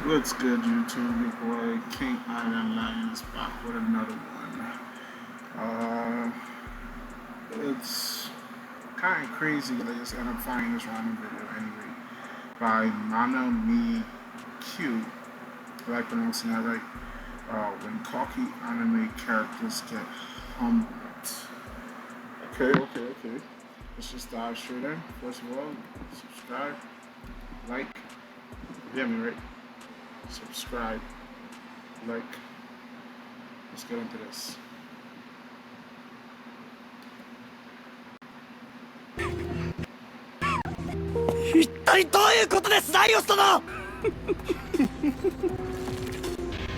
What's good, YouTube? Your boy King Island Lions back with another one. It's kind of crazy that I just end up finding this random video anyway by manimeq. If I pronouncing that right. When cocky anime characters get humbled. Okay. Let's just dive straight in. First of all, subscribe, like. You hear me, right? Subscribe, like. Let's get into this. What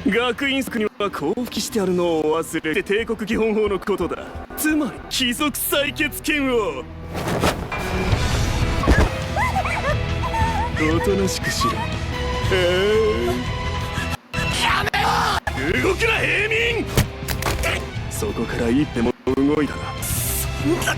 学院則にはこう記してあるのを忘れて帝国基本法のことだ。つまり貴族採決権をおとなしくしろ。やめろ！動くな平民！そこから一歩も動いたらそんな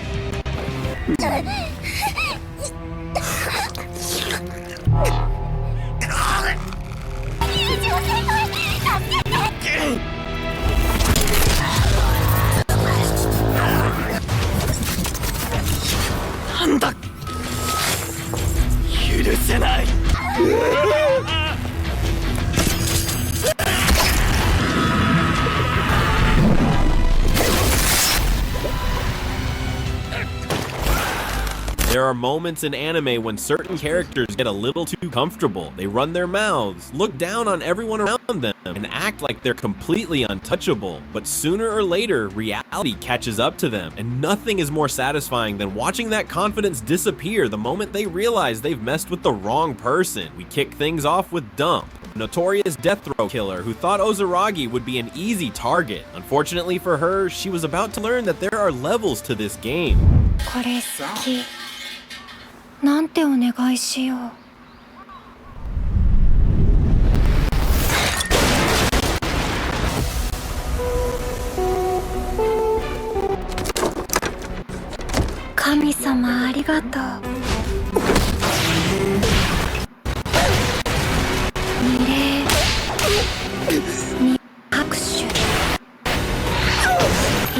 なんだ許せないThere are moments in anime when certain characters get a little too comfortable. They run their mouths, look down on everyone around them, and act like they're completely untouchable. But sooner or later, reality catches up to them, and nothing is more satisfying than watching that confidence disappear the moment they realize they've messed with the wrong person. We kick things off with Dump, a notorious death throw killer who thought Ozuragi would be an easy target. Unfortunately for her, she was about to learn that there are levels to this game. これ好き。なんてお願いしよう。神様ありがとう。二礼二拍手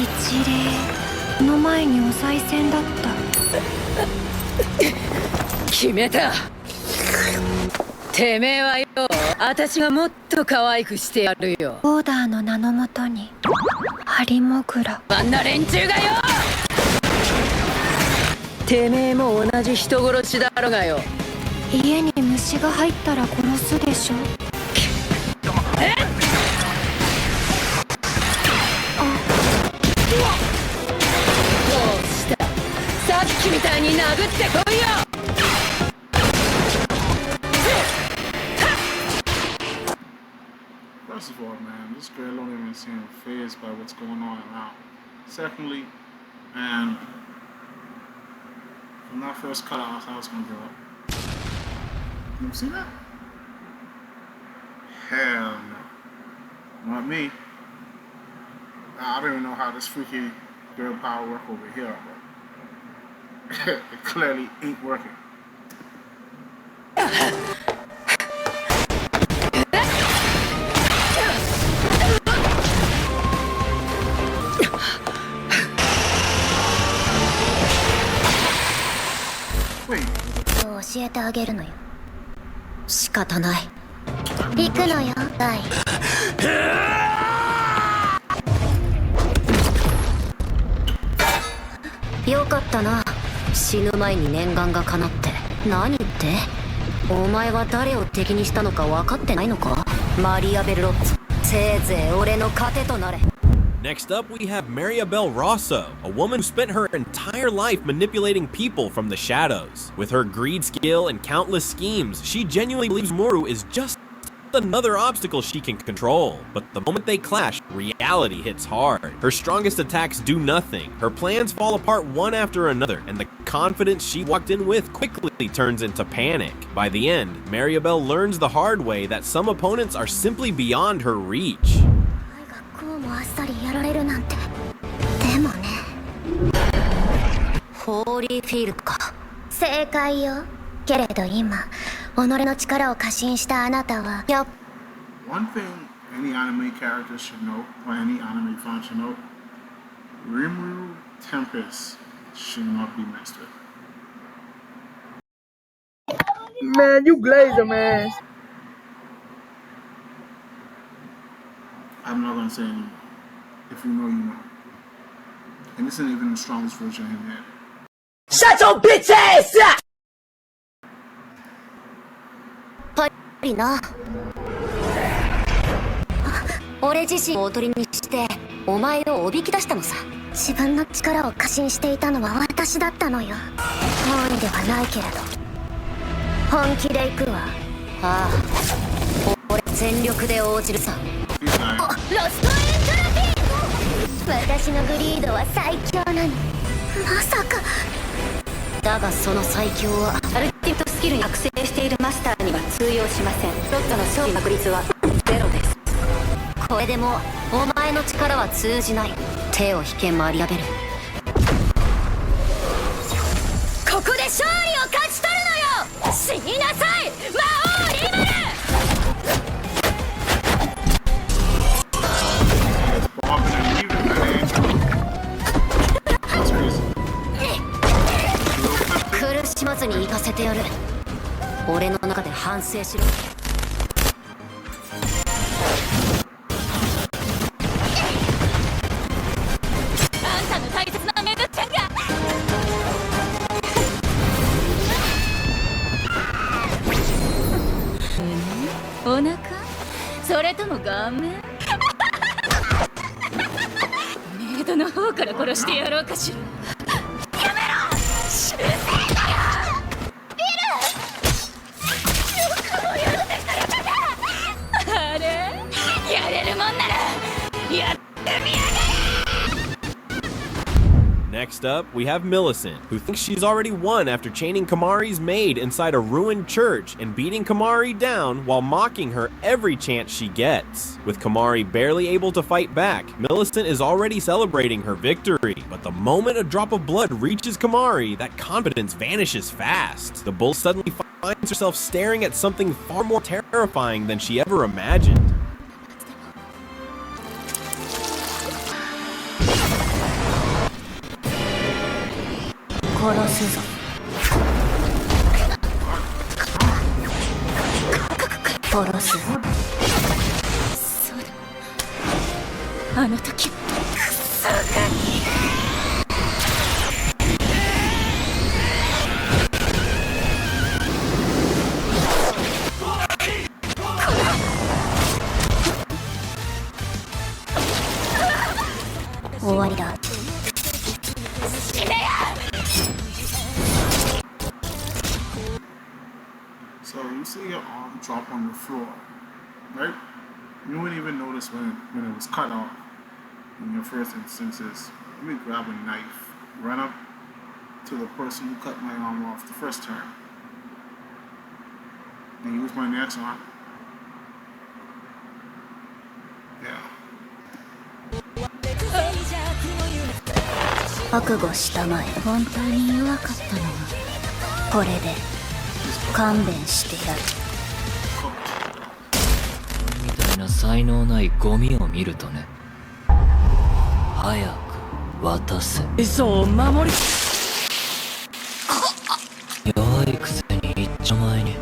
一礼の前にお賽銭だった。決めた。てめえはよ、私がもっと可愛くしてやるよ。オーダーの名のもとにハリモグラ。あんな連中がよ。てめえも同じ人殺しだろがよ。家に虫が入ったら殺すでしょ。えっ？どうした？さっきみたいに殴ってこいよ。First of all, man, this girl don't even seem fazed by what's going on around. Secondly, man, when I first cut out, I was gonna give up. You see that? Hell no. Not me. I don't even know how this freaky girl power work over here, but it clearly ain't working. Wait. 教えてあげるのよ。仕方ない。行くのよ、ダイ。よかったな。死ぬ前に念願が叶って。何言って？お前は誰を敵にしたのか分かってないのか？マリアベルロッツ。せいぜい俺の糧となれ。Next up, we have Mariabel Rosso, a woman who spent her entire life manipulating people from the shadows. With her greed skill and countless schemes, she genuinely believes Muru is just another obstacle she can control. But the moment they clash, reality hits hard. Her strongest attacks do nothing. Her plans fall apart one after another, and the confidence she walked in with quickly turns into panic. By the end, Mariabel learns the hard way that some opponents are simply beyond her reach. こうもあっさりやられるなんて。でもね。ホーリーフィールドか。正解よ。けれど今己の力を過信したあなたはやっ One thing any anime character should know, or any anime fan should know, Rimuru Tempest should not be messed with. Man, you glazer, man. I'm not gonna say anymore. If you know, you know. And this isn't even the strongest version of him yet. Shut your bitch ass up! やっぱりな。俺自身をおとりにしてお前をおびき出したのさ。自分の力を過信していたのは私だったのよ。本意ではないけれど本気で行くわ。ああ、俺全力で応じるさ。ロストエントラピー私のグリードは最強なの。まさか。だがその最強はアルティメットスキルに覚醒しているマスターには通用しません。ロットの勝利確率はゼロです。これでもお前の力は通じない。手を引けマリアベル。ここで勝利を勝ち取るのよ。死になさい魔王リムル。苦しまずに行かせてやる。俺の中で反省しろ。あんたの大切なメグちゃんがお腹それとも顔面メイドの方から殺してやろうかしら。やめろ修正だよビルよくもやってくれたね。あれやれるもんならやってみやがれ。Next up, we have Millicent, who thinks she's already won after chaining Kamari's maid inside a ruined church and beating Kamari down while mocking her every chance she gets. With Kamari barely able to fight back, Millicent is already celebrating her victory, but the moment a drop of blood reaches Kamari, that confidence vanishes fast. The bull suddenly finds herself staring at something far more terrifying than she ever imagined. 殺すぞ。殺す。そうだあの時終わりだ。 So you see your arm drop on the floor, right? You wouldn't even notice when it was cut off. In your first instances, let me grab a knife, run up to the person who cut my arm off the first time, and use my next arm. Yeah. 覚悟したまえ。本当に弱かったのはこれで勘弁してやる。みたいな才能ないゴミを見るとね。早く渡せ。そう守り弱いくせに一丁前に。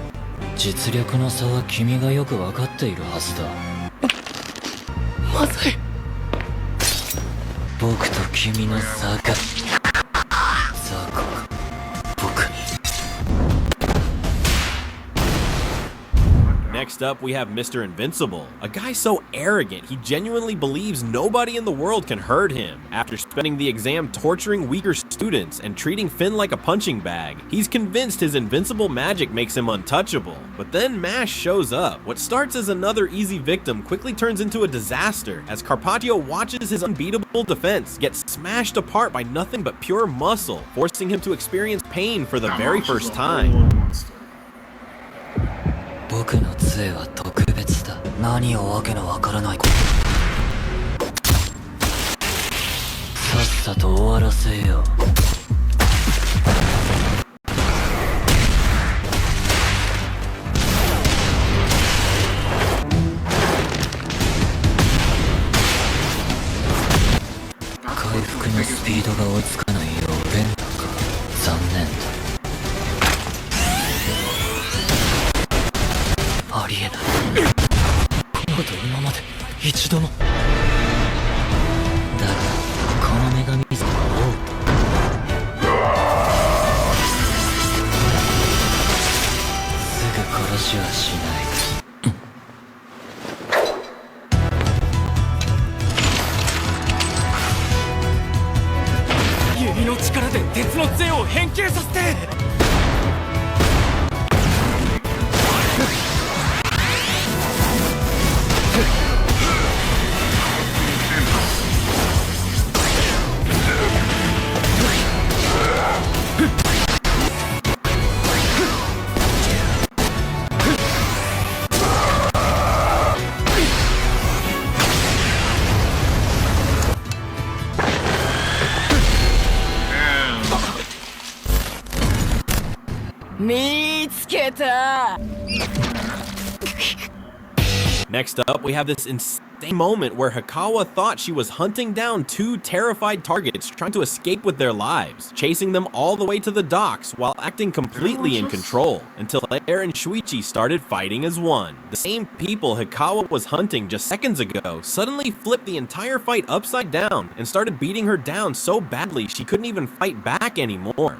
実力の差は君がよく分かっているはずだ。まずい。僕と君の差が雑魚僕に。 Next up, we have Mr. Invincible, a guy so arrogant he genuinely believes nobody in the world can hurt him. After spending the exam torturing weaker students and treating Finn like a punching bag, he's convinced his invincible magic makes him untouchable. But then Mash shows up. What starts as another easy victim quickly turns into a disaster as Carpaccio watches his unbeatable defense get smashed apart by nothing but pure muscle, forcing him to experience pain for the very first time. 僕の杖は特別だ。何をわけのわからないこと。さっさと終わらせよう。のスピードが追いつかないよう連絡か。残念だ。ありえない。このこと今まで一度も。だがこの女神像は王とすぐ殺しはしない。指の力で鉄の杖を変形させて。見つけた。 Next up, we have this insane moment where Hikawa thought she was hunting down two terrified targets trying to escape with their lives, chasing them all the way to the docks while acting completely in control, until Claire and Shuichi started fighting as one. The same people Hikawa was hunting just seconds ago suddenly flipped the entire fight upside down and started beating her down so badly she couldn't even fight back anymore.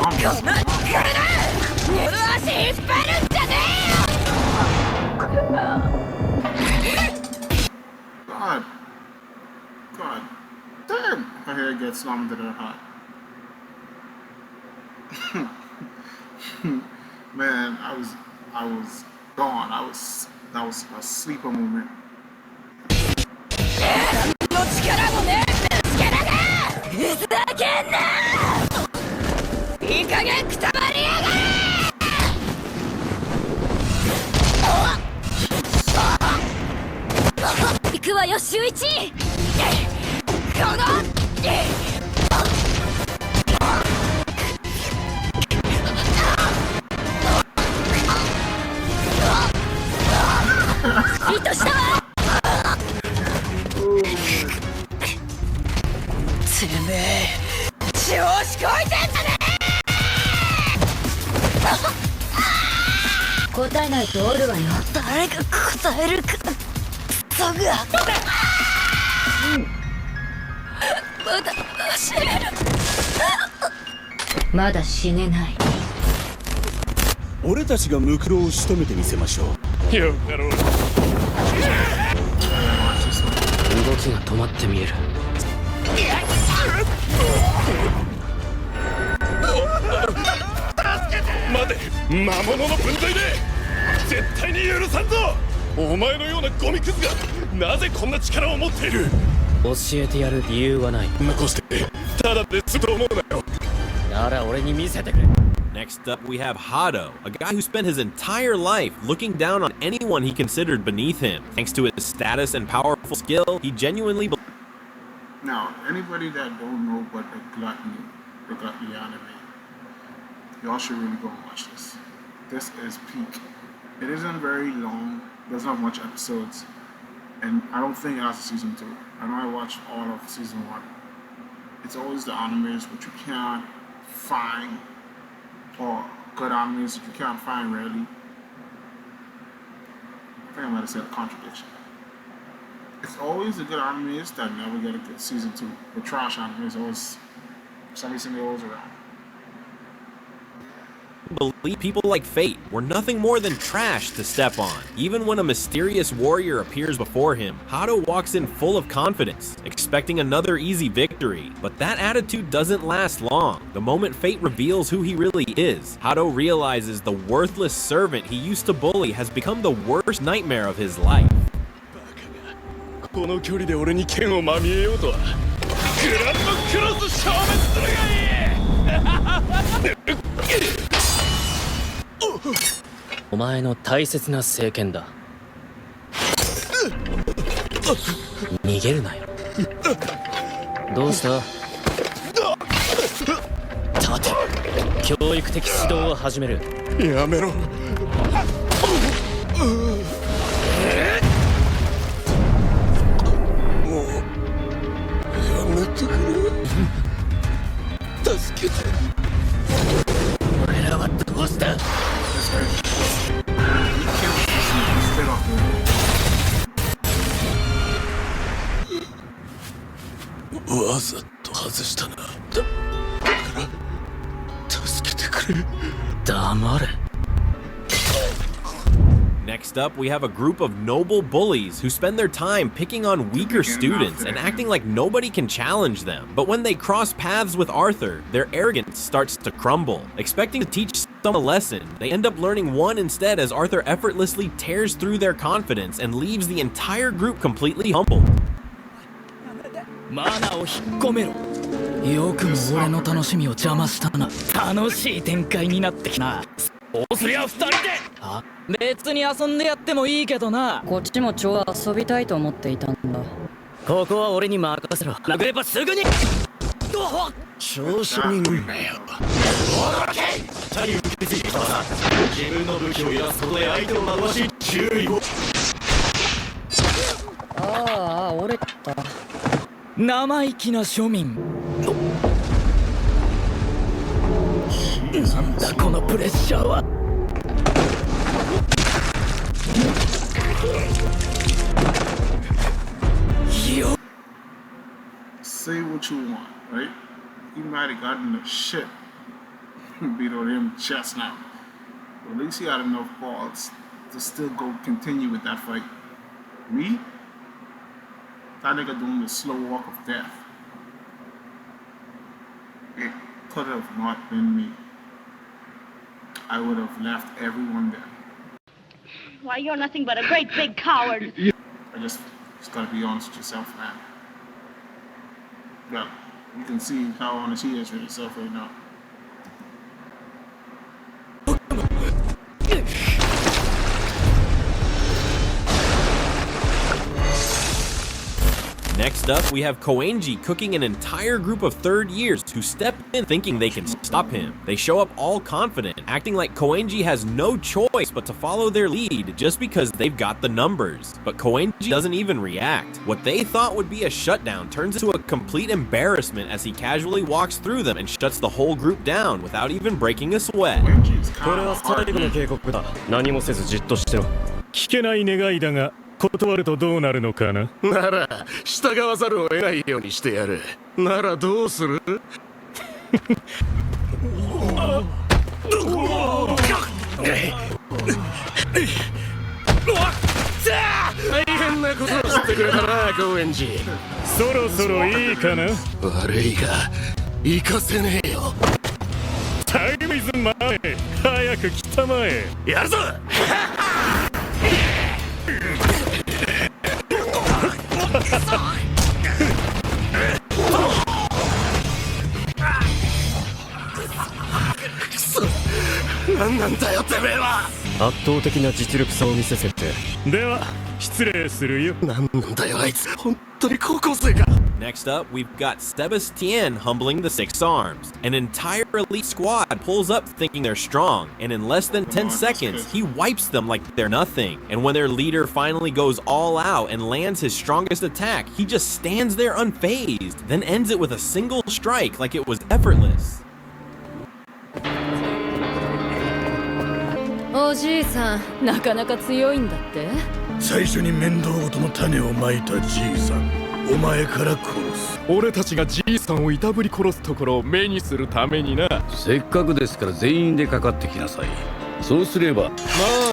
この足引っ張るんじゃねえよ。 God. God. Damn! Her hair gets slammed into her heart. Man, I was gone. That was a sleeper moment. の力もねえつけながふざけんないい加減くたばりやがれ。行くわよ秀一。このヒットしたわ。てめえ調子こいてんじゃねえ。答えないとおるわよ。誰が答えるか。そがまだ走れる。まだ死ねない。俺たちがムクロを仕留めてみせましょう。よかろう。動きが止まって見える。待て、魔物の分際で絶対に許さんぞ。お前のようなゴミクズがなぜこんな力を持っている。教えてやる理由はない。残してただですと思うなよ。なら俺に見せてくれ。 Next up, we have Hado, a guy who spent his entire life looking down on anyone he considered beneath him. Thanks to his status and powerful skill, he genuinely Now, anybody that don't know what the gluttony anime, y'all should really go and watch this. This is peak. It isn't very long, doesn't have much episodes, and I don't think it has a season 2. I know I watched all of season 1. It's always the animes which you can't find, or good animes that you can't find rarely. I think I might have said a contradiction. It's always the good animes that never get a good season 2. The trash animes always, somebody always around. believe people like Fate were nothing more than trash to step on. Even when a mysterious warrior appears before him, Hado walks in full of confidence, expecting another easy victory. But that attitude doesn't last long. The moment Fate reveals who he really is, Hado realizes the worthless servant he used to bully has become the worst nightmare of his life. この距離で俺に剣をまみえようとは。グランドクロス消滅するがいい。お前の大切な聖剣だ。逃げるなよ。どうした？待て。教育的指導を始める。やめろ。もうやめてくれ。助けて。俺らはどうした？わざと外したな。だから助けてくれ。黙れ。Next up, we have a group of noble bullies who spend their time picking on weaker students and acting like nobody can challenge them. But when they cross paths with Arthur, their arrogance starts to crumble. Expecting to teach them a lesson, they end up learning one instead as Arthur effortlessly tears through their confidence and leaves the entire group completely humbled. マナーを引っ込めろ。よくも俺の楽しみを邪魔したな。楽しい展開になってきな。そうすりゃ二人で。あ、別に遊んでやってもいいけどな。こっちも超遊びたいと思っていたんだ。ここは俺に任せろ。殴ればすぐに。調子に乗んなよ。驚け。チャリ受け継ぎたさ。自分の武器をイラストで相手を惑わし注意を。ああ、折れた。生意気な庶民。なんだこのプレッシャーは。Say what you want, right? He might have gotten the shit beat on him chest now. But at least he had enough balls to still continue with that fight. Me? That nigga doing the slow walk of death. It could have not been me. I would have left everyone there. Why, you're nothing but a great big coward. I just gotta be honest with yourself, man. Yeah, you can see how honest he is with himself right now. Next up, we have Koenji cooking an entire group of third years who step in thinking they can stop him. They show up all confident, acting like Koenji has no choice but to follow their lead just because they've got the numbers. But Koenji doesn't even react. What they thought would be a shutdown turns into a complete embarrassment as he casually walks through them and shuts the whole group down without even breaking a sweat. これは最後の警告だ。何もせずじっとしてろ。聞けない願いだが。断るとどうなるのかな。なら従わざるを得ないようにしてやる。ならどうする？大変なことを知ってくれたな、高円寺。そろそろいいかな。悪いが行かせねえよ。タイムイズマネー。早く来たまえ。やるぞ。何なんだよてめえは。圧倒的な実力差を見せせて。では失礼するよ。何なんだよあいつ。本当に高校生か。Next up, we've got Sebastian humbling the Six Arms. An entire elite squad pulls up thinking they're strong, and in less than 10 seconds, he wipes them like they're nothing. And when their leader finally goes all out and lands his strongest attack, he just stands there unfazed, then ends it with a single strike like it was effortless. おじいさん、なかなか強いんだって。最初に面倒事の種をまいたじいさん、お前から殺す。俺たちがじいさんをいたぶり殺すところを目にするためにな。せっかくですから全員でかかってきなさい。そうすれば。ま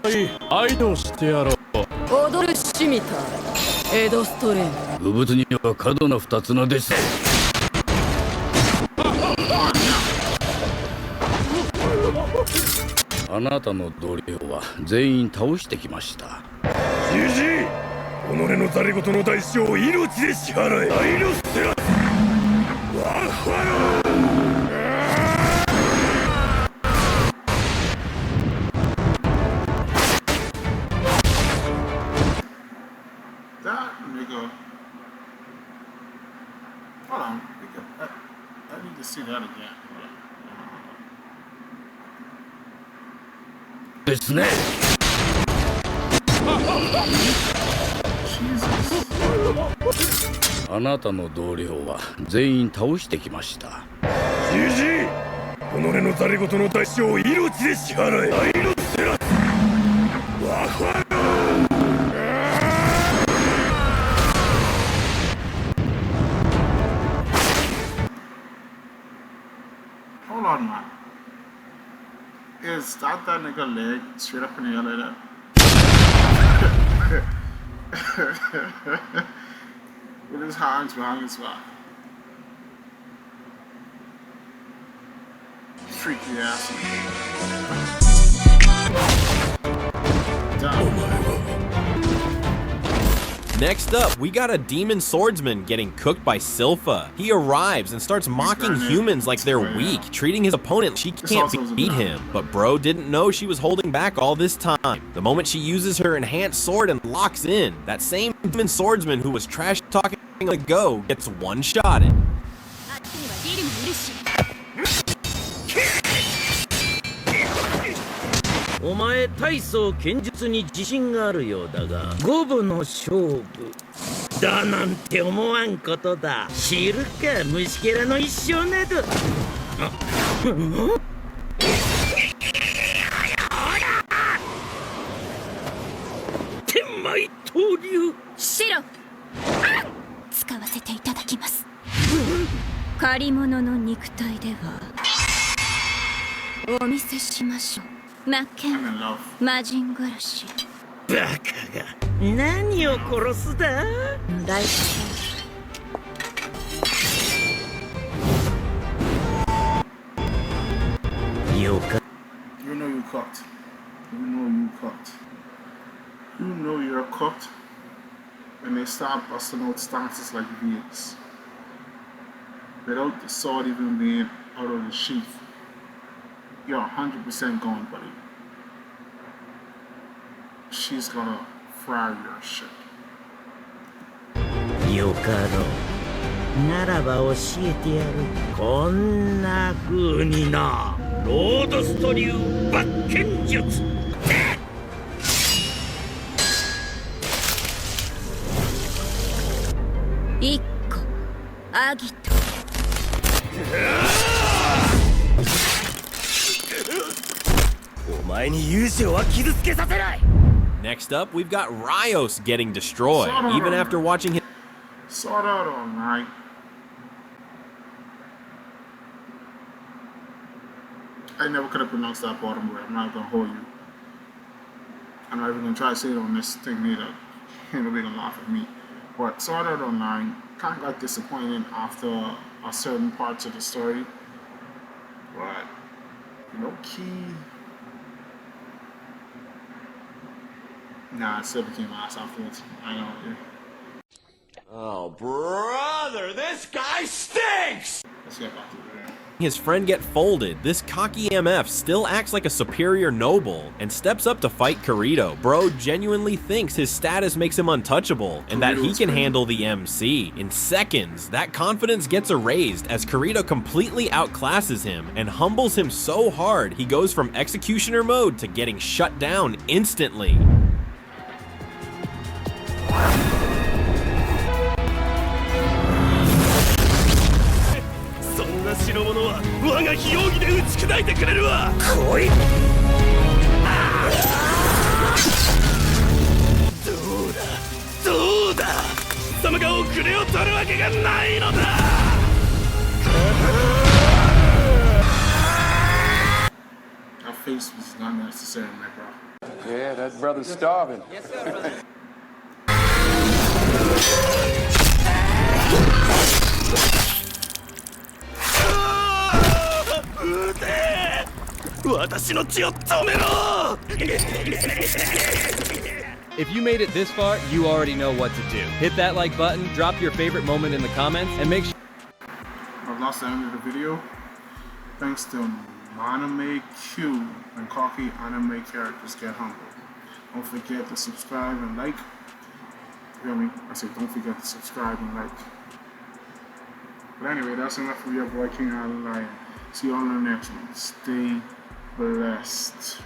あいい、相手をしてやろう。踊るシミター、エドストレーム。武物には過度な二つ名です。あなたの同僚は全員倒してきました。じじい、己のざれ言の代償を命で支払え。愛の捨てらワッファロー。That nigga. Hold on. I need to see that again. ですね。あなたの同僚は全員倒してきました。じじい、己のざれ言の代償を命で支払え。愛のせらわかる。Hold on, man. Is that nigga leg straight up in the air like that? With his hands behind his back. Freaky ass. Next up, we got a demon swordsman getting cooked by Silpha. He arrives and starts mocking humans like they're weak, treating his opponent like she can't beat him. But bro didn't know she was holding back all this time. The moment she uses her enhanced sword and locks in, that same demon swordsman who was trash talking a go gets one-shotted. お前大層剣術に自信があるようだが五分の勝負だなんて思わんことだ。知るか虫けらの一生など。天枚刀流白使わせていただきます。借り物の肉体ではお見せしましょう。魔剣魔人殺し。バカが何を殺すだ。来週よか。 You know you cooked. You know you cooked. You know you're cooked when they start busting out stances like these. Without the sword even being out of the sheath. You're 100% going, buddy. She's gonna fry your shit. よかろう。ならば教えてやる。こんな風にな。ロードスト流抜剣術。一個アギト。お前に勇者は傷つけさせない。 Next up, we've got Rios getting destroyed, even after watching him. Sort out all night. I never could have pronounced that bottom word. I'm not gonna hold you. I'm not even gonna try to say it on this thing either. Nobody gonna laugh at me. But Sword Art Online kind of got disappointing after a certain parts of the story. But low key, nah, it still became ass afterwards. I know. Yeah. Oh, brother, this guy stinks! Let's get back to it. His friend get folded, this cocky MF still acts like a superior noble and steps up to fight Kirito. Bro genuinely thinks his status makes him untouchable and that he can handle the MC. In seconds, that confidence gets erased as Kirito completely outclasses him and humbles him so hard he goes from executioner mode to getting shut down instantly. 白者は我が非容疑で打ち砕いてくれるわ。来い。どうだ貴様が遅れを取るわけがないのだ。Our face was not necessary, my bro. Yeah, that brother's starving. Yes, sir, brother. 私の血を止めろ If you made it this far, you already know what to do. Hit that like button, drop your favorite moment in the comments, and make sure... I've lost the end of the video. Thanks to manimeq and cocky anime characters get humble. Don't forget to subscribe and like. You feel me? I said don't forget to subscribe and like. But anyway, that's enough for your boy King Online. See you on the next one. Stay blessed.